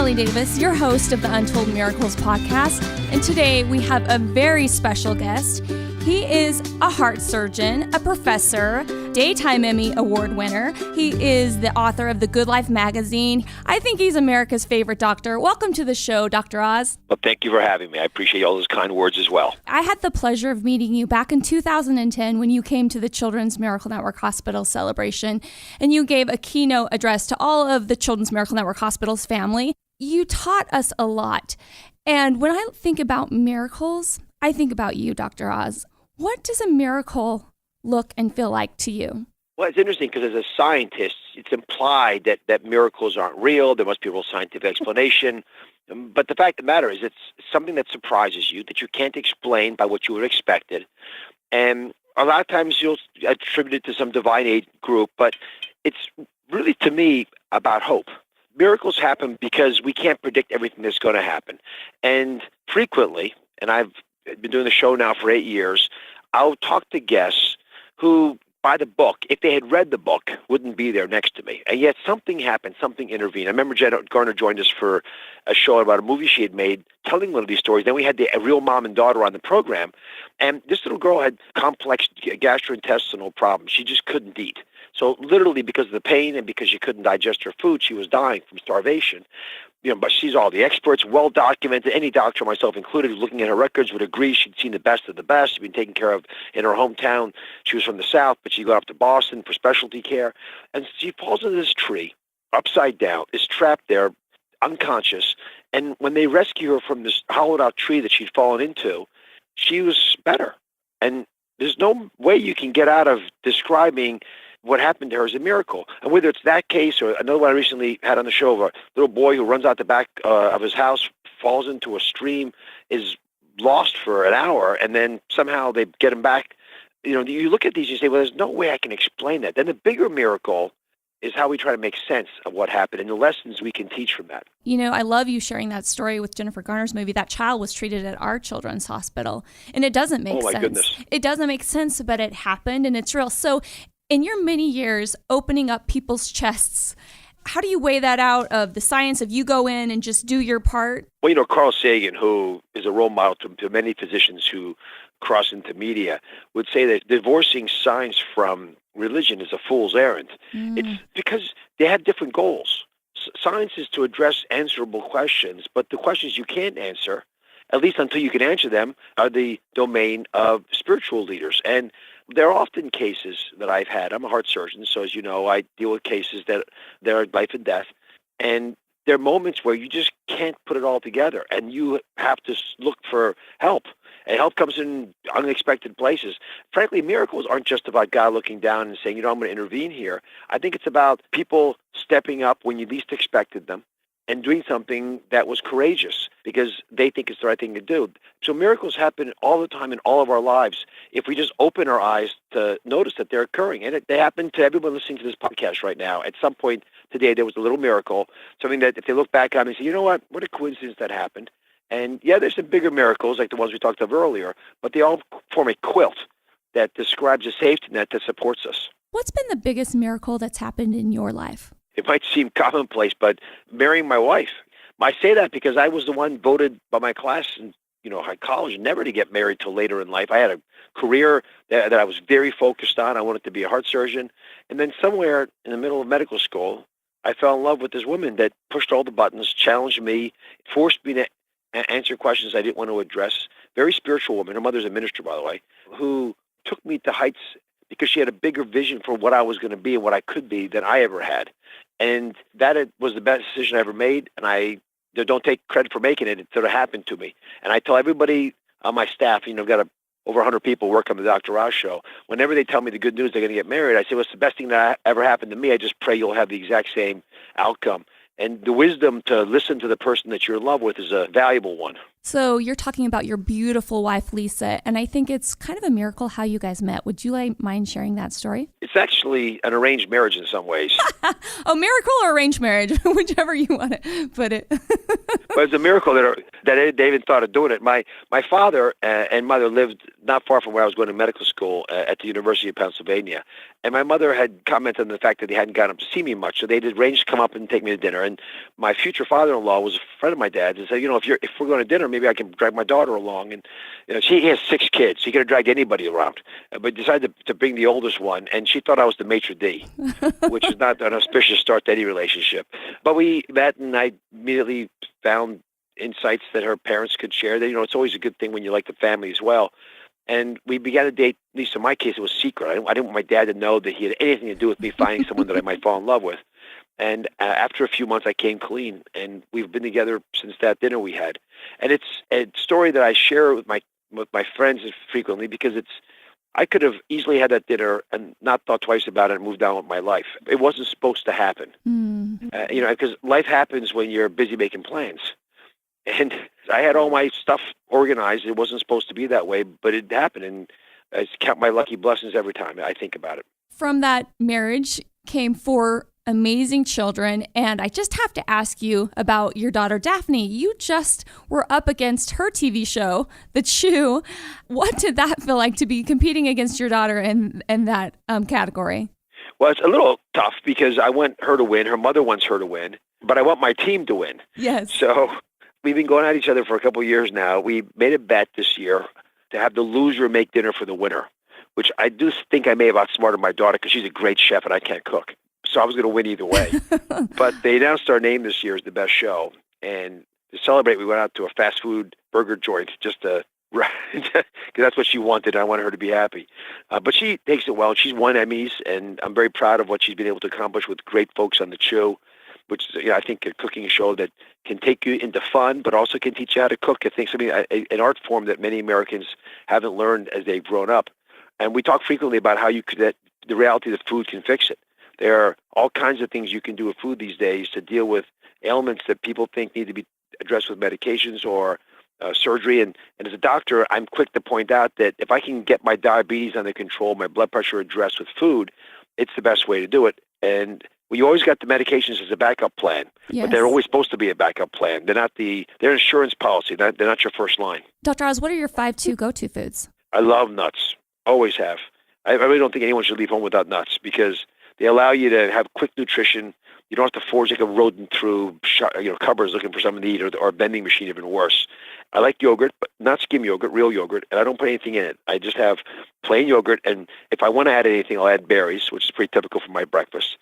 Kelly Davis, your host of the Untold Miracles podcast, and today we have a very special guest. He is a heart surgeon, a professor, Daytime Emmy Award winner. He is the author of The Good Life magazine. I think he's America's favorite doctor. Welcome to the show, Dr. Oz. Well, thank you for having me. I appreciate all those kind words as well. I had the pleasure of meeting you back in 2010 when you came to the Children's Miracle Network Hospital celebration, and you gave a keynote address to all of the Children's Miracle Network Hospital's family. You taught us a lot. And when I think about miracles, I think about you, Dr. Oz. What does a miracle look and feel like to you? Well, it's interesting because as a scientist, it's implied that miracles aren't real. There must be a real scientific explanation. But the fact of the matter is it's something that surprises you, that you can't explain by what you would have expected. And a lot of times you'll attribute it to some divine aid group, but it's really, to me, about hope. Miracles happen because we can't predict everything that's going to happen. And frequently, and I've been doing the show now for 8 years, I'll talk to guests who, by the book, if they had read the book, wouldn't be there next to me. And yet something happened, something intervened. I remember Jenna Garner joined us for a show about a movie she had made telling one of these stories. Then we had a real mom and daughter on the program. And this little girl had complex gastrointestinal problems. She just couldn't eat. So literally because of the pain and because she couldn't digest her food, she was dying from starvation. But she's all the experts, well documented. Any doctor, myself included, looking at her records would agree she'd seen the best of the best. She'd been taken care of in her hometown. She was from the South, but she got up to Boston for specialty care. And she falls into this tree, upside down, is trapped there, unconscious. And when they rescue her from this hollowed-out tree that she'd fallen into, she was better. And there's no way you can get out of describing what happened to her as a miracle. And whether it's that case or another one I recently had on the show of a little boy who runs out the back of his house, falls into a stream, is lost for an hour, and then somehow they get him back. You look at these, you say, well, there's no way I can explain that. Then the bigger miracle is how we try to make sense of what happened and the lessons we can teach from that. I love you sharing that story with Jennifer Garner's movie. That child was treated at our children's hospital, and it doesn't make sense. Oh, my goodness. It doesn't make sense, but it happened, and it's real. So in your many years opening up people's chests, how do you weigh that out of the science of you go in and just do your part? Well, Carl Sagan, who is a role model to many physicians who cross into media, would say that divorcing science from religion is a fool's errand. It's because they have different goals. Science is to address answerable questions, but the questions you can't answer, at least until you can answer them, are the domain of spiritual leaders. And there are often cases that I've had. I'm a heart surgeon, so as you know, I deal with cases that are life and death. And there are moments where you just can't put it all together, and you have to look for help. And help comes in unexpected places. Frankly, miracles aren't just about God looking down and saying, I'm going to intervene here. I think it's about people stepping up when you least expected them and doing something that was courageous because they think it's the right thing to do. So miracles happen all the time in all of our lives if we just open our eyes to notice that they're occurring. And they happen to everyone listening to this podcast right now. At some point today, there was a little miracle, something that if they look back on and say, you know what a coincidence that happened. And yeah, there's some bigger miracles like the ones we talked of earlier, but they all form a quilt that describes a safety net that supports us. What's been the biggest miracle that's happened in your life? It might seem commonplace, but marrying my wife. I say that because I was the one voted by my class in college never to get married till later in life. I had a career that I was very focused on. I wanted to be a heart surgeon. And then somewhere in the middle of medical school, I fell in love with this woman that pushed all the buttons, challenged me, forced me to answer questions I didn't want to address. Very spiritual woman. Her mother's a minister, by the way, who took me to heights because she had a bigger vision for what I was going to be and what I could be than I ever had. And that was the best decision I ever made, and I don't take credit for making it. It sort of happened to me. And I tell everybody on my staff, I've got over 100 people work on the Dr. Oz show. Whenever they tell me the good news they're going to get married, I say, what's the best thing that ever happened to me? I just pray you'll have the exact same outcome. And the wisdom to listen to the person that you're in love with is a valuable one. So you're talking about your beautiful wife, Lisa, and I think it's kind of a miracle how you guys met. Would you mind sharing that story? It's actually an arranged marriage in some ways. A miracle or arranged marriage, whichever you want to put it. But it's a miracle that they even thought of doing it. My father and mother lived not far from where I was going to medical school at the University of Pennsylvania. And my mother had commented on the fact that they hadn't gotten up to see me much, so they'd arranged to come up and take me to dinner. And my future father-in-law was a friend of my dad's and said, if we're going to dinner, maybe I can drag my daughter along. And he has 6 kids. He could have dragged anybody around, but decided to bring the oldest one. And she thought I was the maitre d', which is not an auspicious start to any relationship. But we met, and I immediately found insights that her parents could share. That it's always a good thing when you like the family as well. And we began to date. At least in my case, it was secret. I didn't want my dad to know that he had anything to do with me finding someone that I might fall in love with. And after a few months, I came clean, and we've been together since that dinner we had. And it's a story that I share with my friends frequently because I could have easily had that dinner and not thought twice about it and moved on with my life. It wasn't supposed to happen, because life happens when you're busy making plans. And I had all my stuff organized. It wasn't supposed to be that way, but it happened, and I count my lucky blessings every time I think about it. From that marriage came 4 amazing children, and I just have to ask you about your daughter, Daphne. You just were up against her TV show, The Chew. What did that feel like to be competing against your daughter in that category? Well, it's a little tough because I want her to win. Her mother wants her to win, but I want my team to win. Yes. So we've been going at each other for a couple of years now. We made a bet this year to have the loser make dinner for the winner, which I do think I may have outsmarted my daughter because she's a great chef and I can't cook. So I was going to win either way. But they announced our name this year as the best show. And to celebrate, we went out to a fast food burger joint just to because that's what she wanted. And I wanted her to be happy. But she takes it well. She's won Emmys, and I'm very proud of what she's been able to accomplish with great folks on The Chew, which is, I think, a cooking show that can take you into fun, but also can teach you how to cook. I think an art form that many Americans haven't learned as they've grown up. And we talk frequently about how that the reality that food can fix it. There are all kinds of things you can do with food these days to deal with ailments that people think need to be addressed with medications or surgery. And as a doctor, I'm quick to point out that if I can get my diabetes under control, my blood pressure addressed with food, it's the best way to do it. And you always got the medications as a backup plan, but they're always supposed to be a backup plan. They're insurance policy. They're not your first line. Dr. Oz, what are your 5 go-to foods? I love nuts. Always have. I really don't think anyone should leave home without nuts because they allow you to have quick nutrition. You don't have to forge like a rodent through cupboards looking for something to eat, or a vending machine even worse. I like yogurt, but not skim yogurt, real yogurt, and I don't put anything in it. I just have plain yogurt, and if I want to add anything, I'll add berries, which is pretty typical for my breakfast.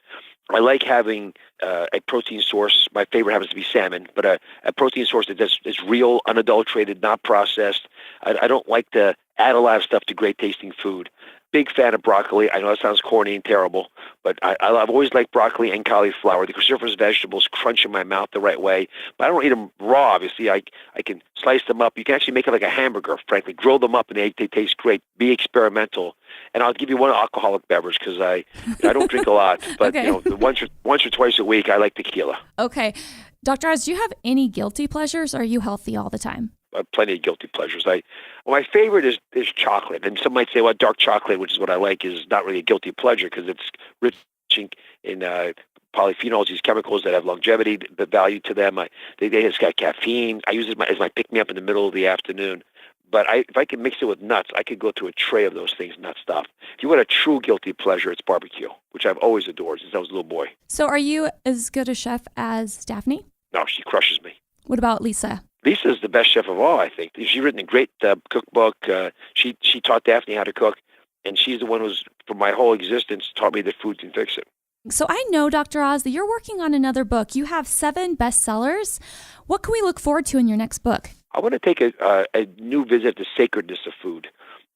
I like having a protein source. My favorite happens to be salmon, but a protein source that is real, unadulterated, not processed. I don't like to add a lot of stuff to great tasting food. Big fan of broccoli. I know that sounds corny and terrible, but I've always liked broccoli and cauliflower. The cruciferous vegetables crunch in my mouth the right way, but I don't eat them raw, obviously. I can slice them up. You can actually make it like a hamburger, frankly. Grill them up, and they taste great. Be experimental. And I'll give you one alcoholic beverage because I don't drink a lot, but okay. Once or twice a week, I like tequila. Okay. Dr. Oz, do you have any guilty pleasures, or are you healthy all the time? Plenty of guilty pleasures. My favorite is chocolate, and some might say, well, dark chocolate, which is what I like, is not really a guilty pleasure because it's rich in polyphenols, these chemicals that have longevity, the value to them. It's got caffeine. I use it as my pick-me-up in the middle of the afternoon. But if I could mix it with nuts, I could go through a tray of those things, nut stuff. If you want a true guilty pleasure, it's barbecue, which I've always adored since I was a little boy. So are you as good a chef as Daphne? No, she crushes me. What about Lisa? Lisa's the best chef of all, I think. She's written a great cookbook. She taught Daphne how to cook, and she's the one who's, for my whole existence, taught me that food can fix it. So I know, Dr. Oz, that you're working on another book. You have 7 bestsellers. What can we look forward to in your next book? I want to take a new visit to sacredness of food.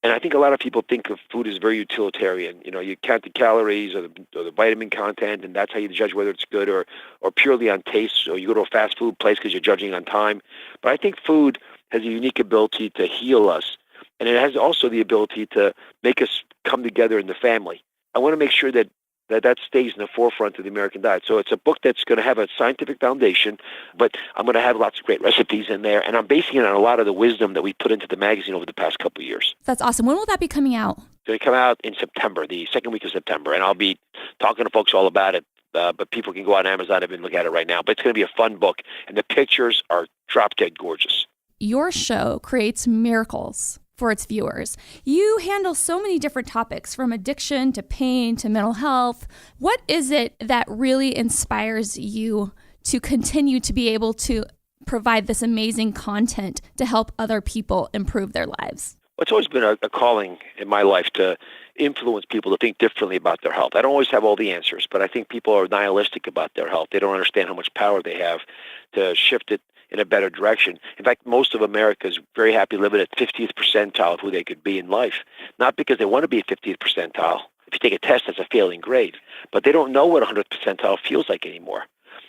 And I think a lot of people think of food as very utilitarian. You count the calories or the vitamin content, and that's how you judge whether it's good, or purely on taste. So you go to a fast food place because you're judging on time. But I think food has a unique ability to heal us, and it has also the ability to make us come together in the family. I want to make sure that stays in the forefront of the American diet. So it's a book that's going to have a scientific foundation, but I'm going to have lots of great recipes in there, and I'm basing it on a lot of the wisdom that we put into the magazine over the past couple of years. That's awesome. When will that be coming out? It's going to come out in September, the second week of September, and I'll be talking to folks all about it but people can go on Amazon and look at it right now. But it's going to be a fun book, and the pictures are drop-dead gorgeous. Your show creates miracles for its viewers. You handle so many different topics, from addiction to pain to mental health. What is it that really inspires you to continue to be able to provide this amazing content to help other people improve their lives? Well, it's always been a calling in my life to influence people to think differently about their health. I don't always have all the answers, but I think people are nihilistic about their health. They don't understand how much power they have to shift it in a better direction. In fact, most of America is very happy living at 50th percentile of who they could be in life. Not because they want to be at 50th percentile. If you take a test, that's a failing grade. But they don't know what 100th percentile feels like anymore.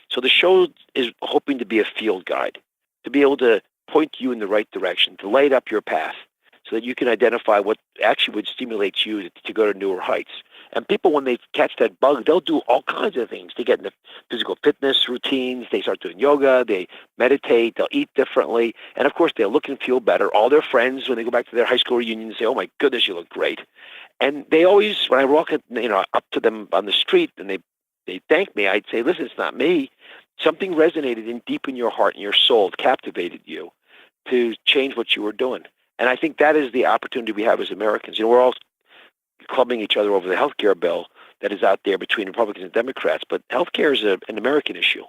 So the show is hoping to be a field guide, to be able to point you in the right direction, to light up your path, so that you can identify what actually would stimulate you to go to newer heights. And people, when they catch that bug, they'll do all kinds of things. They get into physical fitness routines. They start doing yoga. They meditate. They'll eat differently. And, of course, they'll look and feel better. All their friends, when they go back to their high school reunion, say, oh, my goodness, you look great. And they always, when I walk up to them on the street and they thank me, I'd say, listen, it's not me. Something resonated deep in your heart and your soul, captivated you to change what you were doing. And I think that is the opportunity we have as Americans. We're all clubbing each other over the health care bill that is out there between Republicans and Democrats, but health care is an American issue.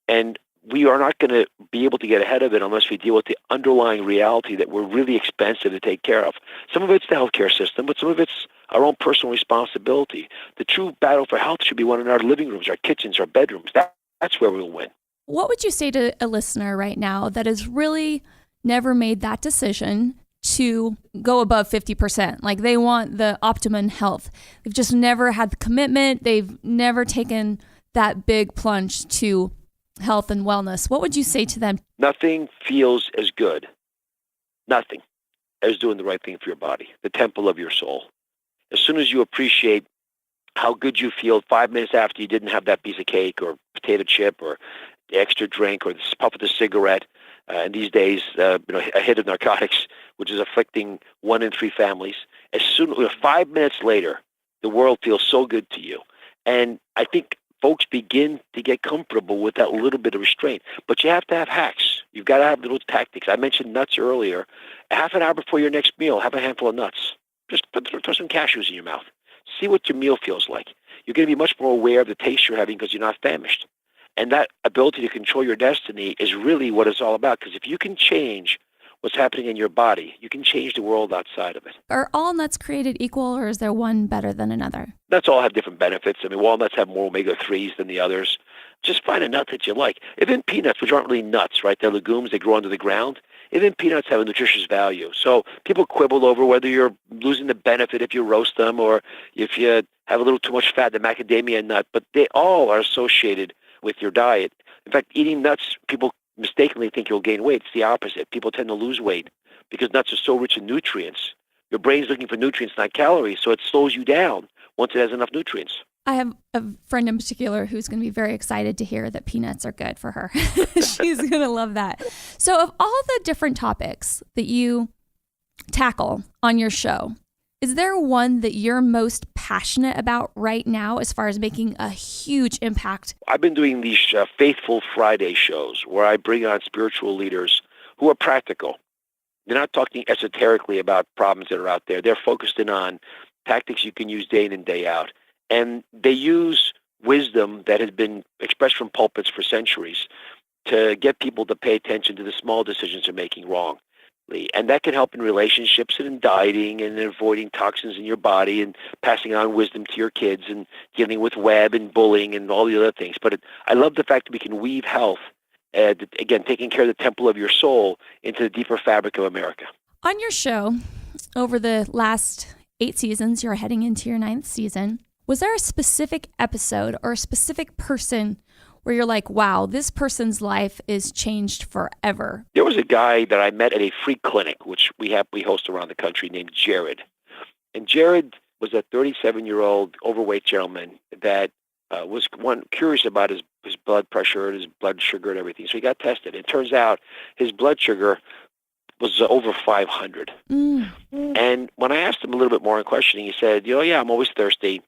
And we are not going to be able to get ahead of it unless we deal with the underlying reality that we're really expensive to take care of. Some of it's the healthcare system, but some of it's our own personal responsibility. The true battle for health should be won in our living rooms, our kitchens, our bedrooms. That's where we'll win. What would you say to a listener right now that has really never made that decision to go above 50%? Like, they want the optimum health. They've just never had the commitment. They've never taken that big plunge to health and wellness. What would you say to them? Nothing feels as good, nothing, as doing the right thing for your body, the temple of your soul. As soon as you appreciate how good you feel 5 minutes after you didn't have that piece of cake or potato chip or the extra drink or the puff of the cigarette, and these days, a hit of narcotics, which is afflicting 1 in 3 families. As soon 5 minutes later, the world feels so good to you. And I think folks begin to get comfortable with that little bit of restraint. But you have to have hacks. You've got to have little tactics. I mentioned nuts earlier. A half an hour before your next meal, have a handful of nuts. Just throw some cashews in your mouth. See what your meal feels like. You're going to be much more aware of the taste you're having because you're not famished. And that ability to control your destiny is really what it's all about. Because if you can change what's happening in your body, you can change the world outside of it. Are all nuts created equal, or is there one better than another? Nuts all have different benefits. I mean, walnuts have more omega-3s than the others. Just find a nut that you like. Even peanuts, which aren't really nuts, right? They're legumes. They grow under the ground. Even peanuts have a nutritious value. So people quibble over whether you're losing the benefit if you roast them or if you have a little too much fat, the macadamia nut. But they all are associated with your diet. In fact, eating nuts, people mistakenly think you'll gain weight. It's the opposite. People tend to lose weight because nuts are so rich in nutrients. Your brain's looking for nutrients, not calories, so it slows you down once it has enough nutrients. I have a friend in particular who's going to be very excited to hear that peanuts are good for her. She's going to love that. So of all the different topics that you tackle on your show, is there one that you're most passionate about right now as far as making a huge impact? I've been doing these Faithful Friday shows where I bring on spiritual leaders who are practical. They're not talking esoterically about problems that are out there. They're focused in on tactics you can use day in and day out. And they use wisdom that has been expressed from pulpits for centuries to get people to pay attention to the small decisions they're making wrong. And that can help in relationships and in dieting and in avoiding toxins in your body and passing on wisdom to your kids and dealing with web and bullying and all the other things. But I love the fact that we can weave health, again, taking care of the temple of your soul, into the deeper fabric of America. On your show, over the last 8 seasons, you're heading into your 9th season. Was there a specific episode or a specific person where you're like, wow, this person's life is changed forever? There was a guy that I met at a free clinic, which we host around the country, named Jared. And Jared was a 37-year-old overweight gentleman that was curious about his blood pressure and his blood sugar and everything. So he got tested. It turns out his blood sugar was over 500. And when I asked him a little bit more in questioning, he said, yeah, I'm always thirsty.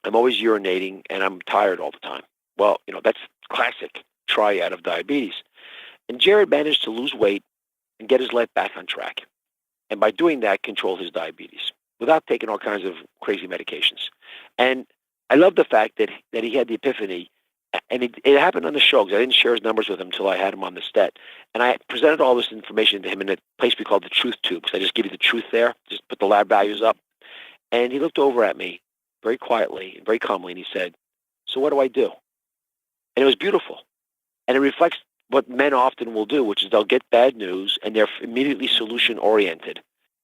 I'm always urinating, and I'm tired all the time. Well, that's classic triad of diabetes. And Jared managed to lose weight and get his life back on track. And by doing that, control his diabetes without taking all kinds of crazy medications. And I love the fact that he had the epiphany, and it happened on the show because I didn't share his numbers with him until I had him on the set. And I presented all this information to him in a place we called the Truth Tube, because I just give you the truth there, just put the lab values up. And he looked over at me very quietly and very calmly, and he said, "So what do I do?" And it was beautiful. And it reflects what men often will do, which is they'll get bad news and they're immediately solution-oriented.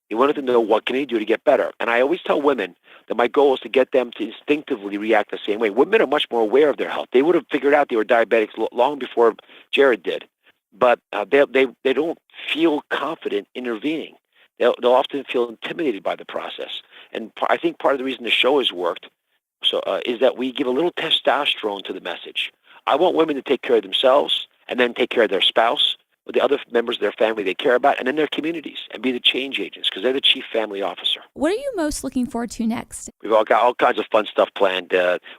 He wanted to know, what can he do to get better? And I always tell women that my goal is to get them to instinctively react the same way. Women are much more aware of their health. They would have figured out they were diabetics long before Jared did. But they don't feel confident intervening. They'll often feel intimidated by the process. And I think part of the reason the show has worked is that we give a little testosterone to the message. I want women to take care of themselves and then take care of their spouse, or the other members of their family they care about, and then their communities, and be the change agents, because they're the chief family officer. What are you most looking forward to next? We've all got all kinds of fun stuff planned.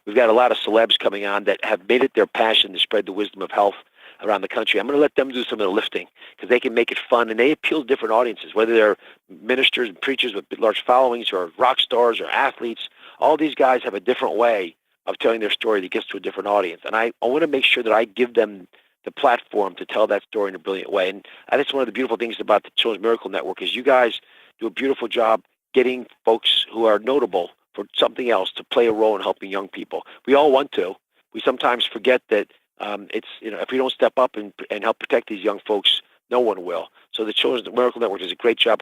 We've got a lot of celebs coming on that have made it their passion to spread the wisdom of health around the country. I'm going to let them do some of the lifting, because they can make it fun, and they appeal to different audiences, whether they're ministers and preachers with large followings, or rock stars, or athletes. All these guys have a different way of telling their story that gets to a different audience. And I want to make sure that I give them the platform to tell that story in a brilliant way. And that's one of the beautiful things about the Children's Miracle Network is you guys do a beautiful job getting folks who are notable for something else to play a role in helping young people. We all want to. We sometimes forget that if we don't step up and help protect these young folks, no one will. So the Children's Miracle Network does a great job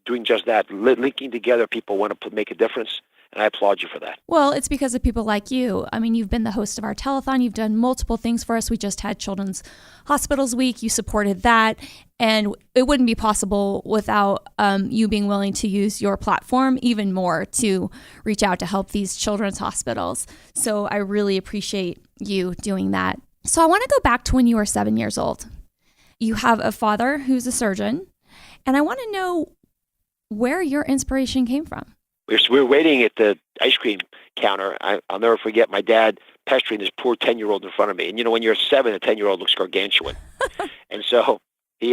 doing just that, linking together people who want to make a difference. And I applaud you for that. Well, it's because of people like you. I mean, you've been the host of our telethon. You've done multiple things for us. We just had Children's Hospitals Week. You supported that. And it wouldn't be possible without you being willing to use your platform even more to reach out to help these children's hospitals. So I really appreciate you doing that. So I want to go back to when you were 7 years old. You have a father who's a surgeon. And I want to know where your inspiration came from. We were waiting at the ice cream counter. I'll never forget my dad pestering this poor 10-year-old in front of me. And, when you're 7, a 10-year-old looks gargantuan. And so he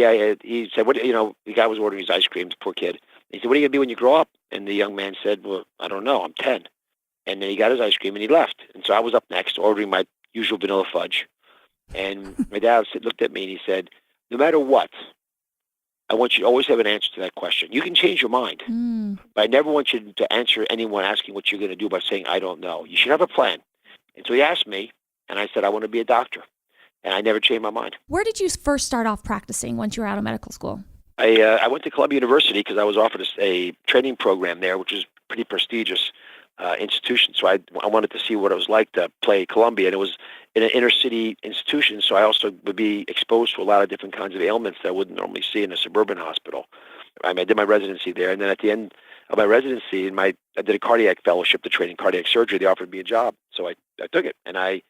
said, the guy was ordering his ice cream, the poor kid. He said, "What are you going to be when you grow up?" And the young man said, "Well, I don't know. I'm 10. And then he got his ice cream and he left. And so I was up next ordering my usual vanilla fudge. And my dad looked at me and he said, "No matter what, I want you to always have an answer to that question. You can change your mind, but I never want you to answer anyone asking what you're going to do by saying, 'I don't know.' You should have a plan." And so he asked me, and I said, "I want to be a doctor." And I never changed my mind. Where did you first start off practicing once you were out of medical school? I went to Columbia University because I was offered a training program there, which is pretty prestigious institution. So I wanted to see what it was like to play Columbia. And it was in an inner city institution, so I also would be exposed to a lot of different kinds of ailments that I wouldn't normally see in a suburban hospital. I did my residency there, and then at the end of my residency, I did a cardiac fellowship to train in cardiac surgery. They offered me a job, so I took it. And I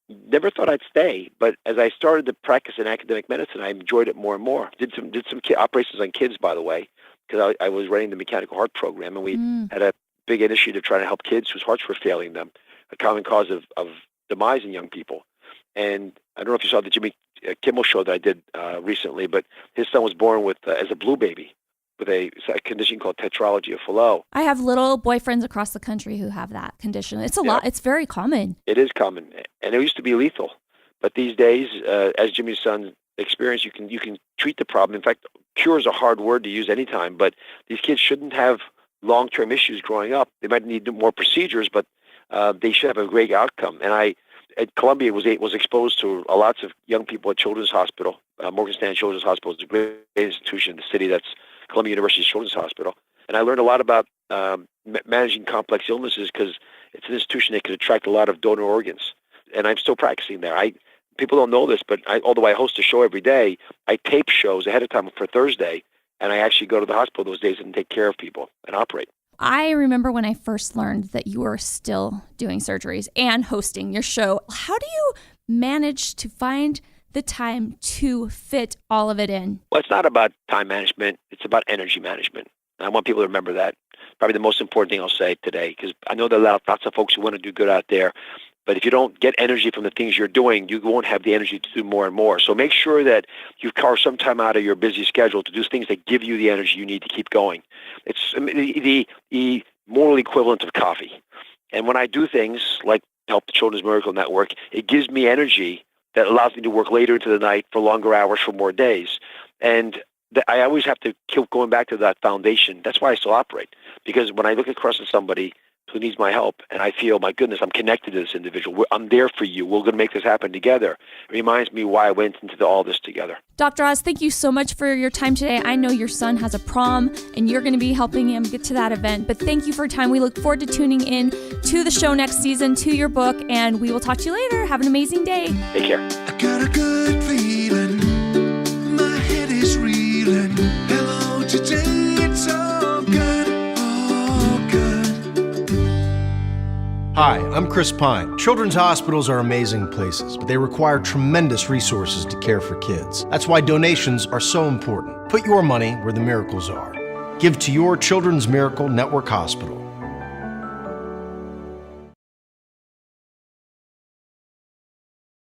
never thought I'd stay, but as I started to practice in academic medicine, I enjoyed it more and more. Did some operations on kids, by the way, because I was running the mechanical heart program, and we had a big initiative trying to help kids whose hearts were failing them, a common cause of demise in young people. And I don't know if you saw the Jimmy Kimmel show that I did recently, but his son was born with as a blue baby with a condition called tetralogy of Fallot. I have little boyfriends across the country who have that condition. It's a lot. It's very common. It is common, and it used to be lethal. But these days, as Jimmy's son experienced, you can treat the problem. In fact, cure is a hard word to use anytime, but these kids shouldn't have long-term issues growing up. They might need more procedures, but they should have a great outcome. And I, at Columbia, was exposed to lots of young people at Children's Hospital. Morgan Stanley Children's Hospital is a great institution in the city. That's Columbia University's Children's Hospital. And I learned a lot about managing complex illnesses because it's an institution that could attract a lot of donor organs. And I'm still practicing there. People don't know this, but although I host a show every day, I tape shows ahead of time for Thursday, and I actually go to the hospital those days and take care of people and operate. I remember when I first learned that you were still doing surgeries and hosting your show. How do you manage to find the time to fit all of it in? Well, it's not about time management. It's about energy management. And I want people to remember that. Probably the most important thing I'll say today, because I know there are lots of folks who want to do good out there, but if you don't get energy from the things you're doing, you won't have the energy to do more and more. So make sure that you carve some time out of your busy schedule to do things that give you the energy you need to keep going. It's the moral equivalent of coffee. And when I do things like help the Children's Miracle Network, it gives me energy that allows me to work later into the night for longer hours for more days. And I always have to keep going back to that foundation. That's why I still operate. Because when I look across at somebody who needs my help and I feel, my goodness, I'm connected to this individual. I'm there for you. We're going to make this happen together. It reminds me why I went into all this together. Dr. Oz, thank you so much for your time today. I know your son has a prom and you're going to be helping him get to that event. But thank you for your time. We look forward to tuning in to the show next season, to your book, and we will talk to you later. Have an amazing day. Take care. I got a good feeling. My head is reeling. Hello, today it's all good. All good. Hi, I'm Chris Pine. Children's hospitals are amazing places, but they require tremendous resources to care for kids. That's why donations are so important. Put your money where the miracles are. Give to your Children's Miracle Network Hospital.